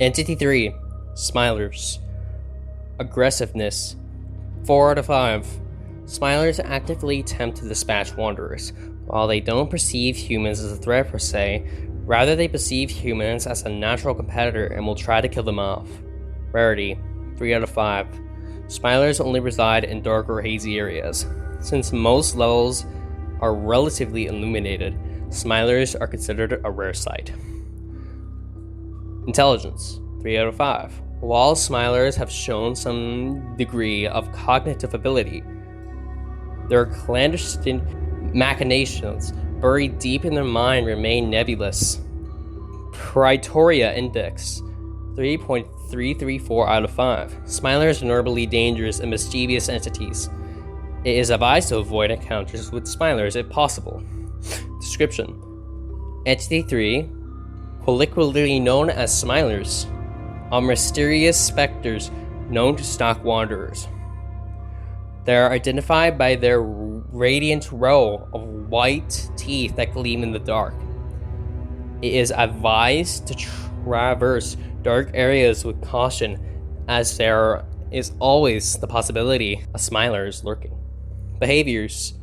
Entity 3, Smilers. Aggressiveness, 4 out of 5. Smilers actively attempt to dispatch wanderers. While they don't perceive humans as a threat per se, rather they perceive humans as a natural competitor and will try to kill them off. Rarity, 3 out of 5. Smilers only reside in dark or hazy areas. Since most levels are relatively illuminated, Smilers are considered a rare sight. Intelligence, 3 out of 5. While Smilers have shown some degree of cognitive ability, their clandestine machinations buried deep in their mind remain nebulous. Praetoria Index, 3.334 out of 5. Smilers are normally dangerous and mischievous entities. It is advised to avoid encounters with Smilers if possible. Description: Entity 3, colloquially known as Smilers, are mysterious specters known to stalk wanderers. They are identified by their radiant row of white teeth that gleam in the dark. It is advised to traverse dark areas with caution, as there is always the possibility of Smilers lurking. Behaviors: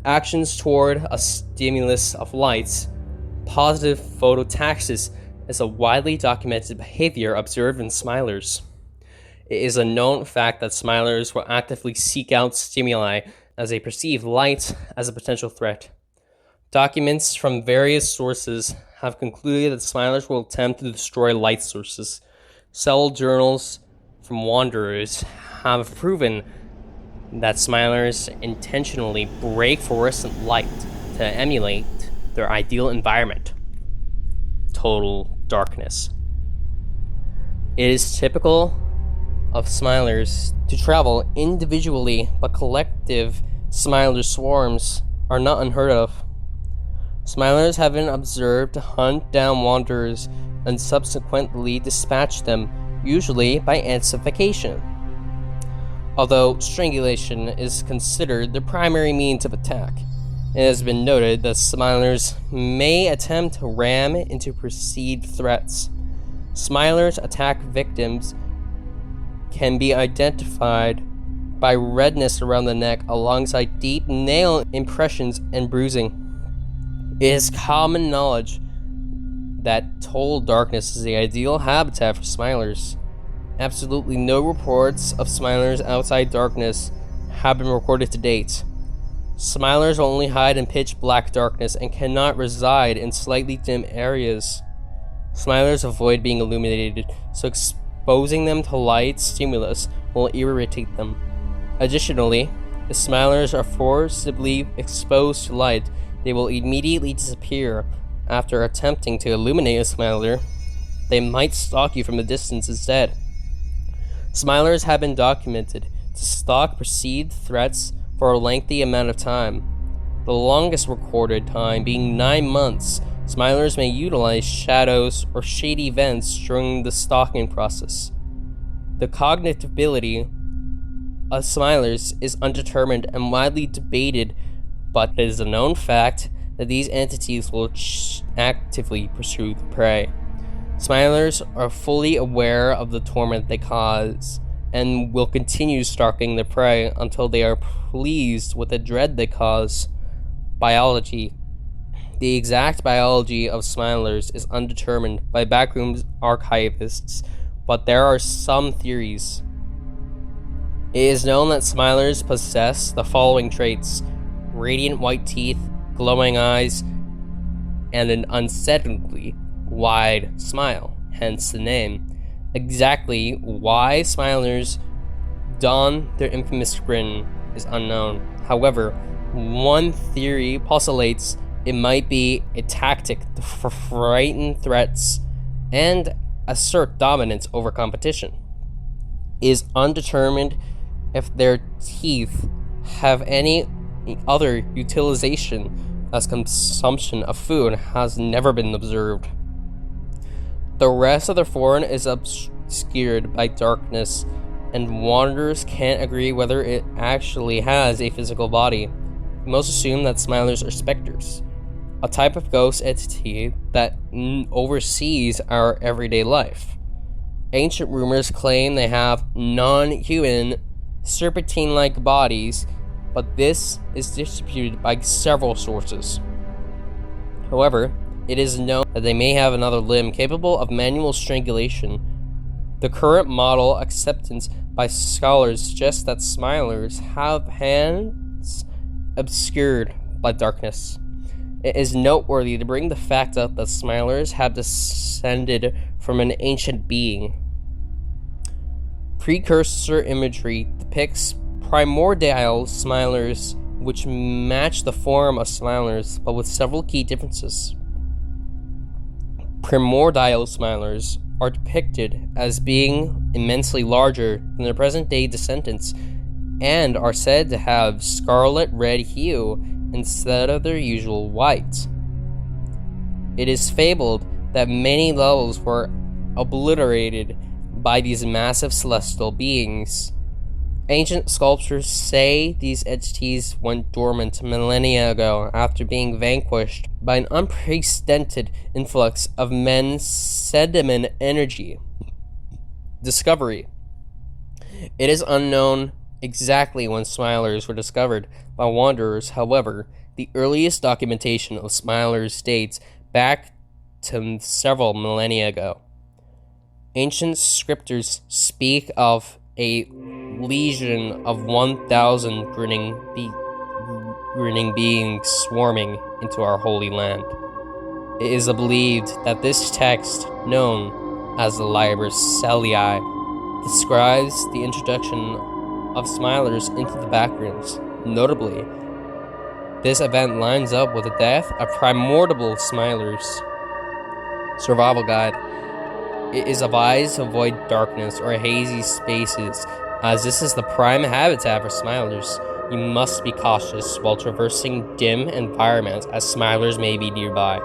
actions toward a stimulus of light. Positive phototaxis is a widely documented behavior observed in Smilers. It is a known fact that Smilers will actively seek out stimuli as they perceive light as a potential threat. Documents from various sources have concluded that Smilers will attempt to destroy light sources. Several journals from wanderers have proven that Smilers intentionally break fluorescent light to emulate their ideal environment: total darkness. It is typical of Smilers to travel individually, but collective Smiler swarms are not unheard of. Smilers have been observed to hunt down wanderers and subsequently dispatch them, usually by intensification. Although strangulation is considered the primary means of attack, it has been noted that Smilers may attempt to ram into perceived threats. Smilers attack victims can be identified by redness around the neck alongside deep nail impressions and bruising. It is common knowledge that total darkness is the ideal habitat for Smilers. Absolutely no reports of Smilers outside darkness have been recorded to date. Smilers only hide in pitch black darkness and cannot reside in slightly dim areas. Smilers avoid being illuminated, so exposing them to light stimulus will irritate them. Additionally, if Smilers are forcibly exposed to light, they will immediately disappear. After attempting to illuminate a Smiler, they might stalk you from a distance instead. Smilers have been documented to stalk perceived threats for a lengthy amount of time, the longest recorded time being 9 months. Smilers may utilize shadows or shady vents during the stalking process. The cognitive ability of Smilers is undetermined and widely debated, but it is a known fact that these entities will actively pursue the prey. Smilers are fully aware of the torment they cause and will continue stalking the prey until they are pleased with the dread they cause. Biology: the exact biology of Smilers is undetermined by Backrooms archivists, but there are some theories. It is known that Smilers possess the following traits: radiant white teeth, glowing eyes, and an unsettlingly wide smile, hence the name. Exactly why Smilers don their infamous grin is unknown. However, one theory postulates it might be a tactic to frighten threats and assert dominance over competition. It is undetermined if their teeth have any other utilization, as consumption of food has never been observed. The rest of the form is obscured by darkness, and wanderers can't agree whether it actually has a physical body. Most assume that Smilers are specters, a type of ghost entity that oversees our everyday life. Ancient rumors claim they have non-human, serpentine-like bodies, but this is disputed by several sources. However, it is known that they may have another limb capable of manual strangulation. The current model acceptance by scholars suggests that Smilers have hands obscured by darkness. It is noteworthy to bring the fact up that Smilers have descended from an ancient being. Precursor imagery depicts Primordial Smilers, which match the form of Smilers, but with several key differences. Primordial Smilers are depicted as being immensely larger than their present-day descendants, and are said to have scarlet red hue instead of their usual white. It is fabled that many levels were obliterated by these massive celestial beings. Ancient sculptors say these entities went dormant millennia ago after being vanquished by an unprecedented influx of men's sediment energy. Discovery. It is unknown exactly when Smilers were discovered by wanderers. However, the earliest documentation of Smilers dates back to several millennia ago. Ancient scriptures speak of a legion of 1,000 grinning beings swarming into our holy land. It is believed that this text, known as the Liber Celii, describes the introduction of Smilers into the Backrooms. Notably, this event lines up with the death of Primordial Smilers. Survival Guide. It is advised to avoid darkness or hazy spaces, as this is the prime habitat for Smilers. You must be cautious while traversing dim environments, as Smilers may be nearby.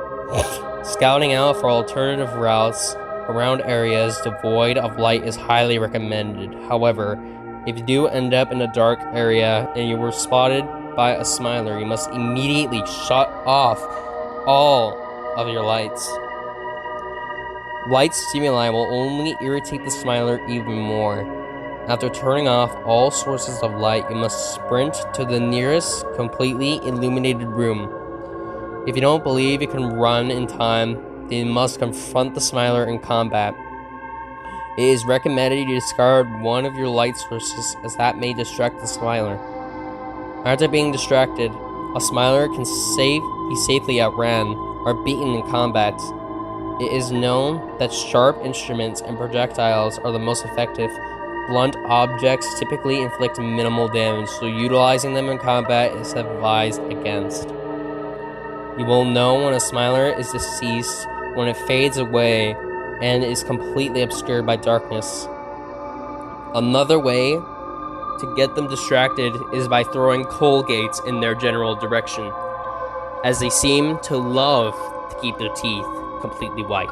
Scouting out for alternative routes around areas devoid of light is highly recommended. However, if you do end up in a dark area and you were spotted by a Smiler, you must immediately shut off all of your lights. Light stimuli will only irritate the Smiler even more. After turning off all sources of light, you must sprint to the nearest completely illuminated room. If you don't believe you can run in time, then you must confront the Smiler in combat. It is recommended you discard one of your light sources, as that may distract the Smiler. After being distracted, a Smiler can be safely outran or beaten in combat. It is known that sharp instruments and projectiles are the most effective. Blunt objects typically inflict minimal damage, so utilizing them in combat is advised against. You will know when a Smiler is deceased when it fades away and is completely obscured by darkness. Another way to get them distracted is by throwing Colgates in their general direction, as they seem to love to keep their teeth completely white.